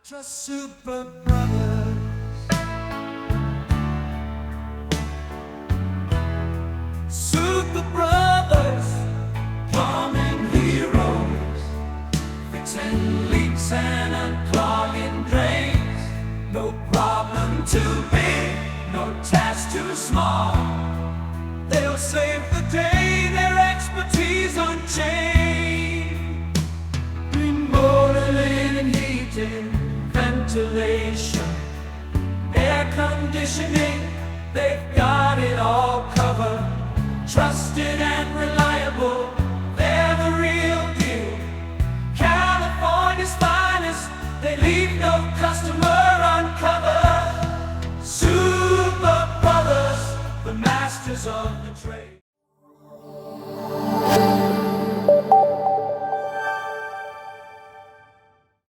Trust Super Brothers. Super Brothers, plumbing heroes, fixing leaks and unclogging drains. No problem too big, no task too small. They'll save the day, their expertise unchained. Remodeling and heating, ventilation, air conditioning, they've got it all covered. Trusted and reliable, they're the real deal. California's finest, they leave no customer uncovered. Super Brothers, the masters of the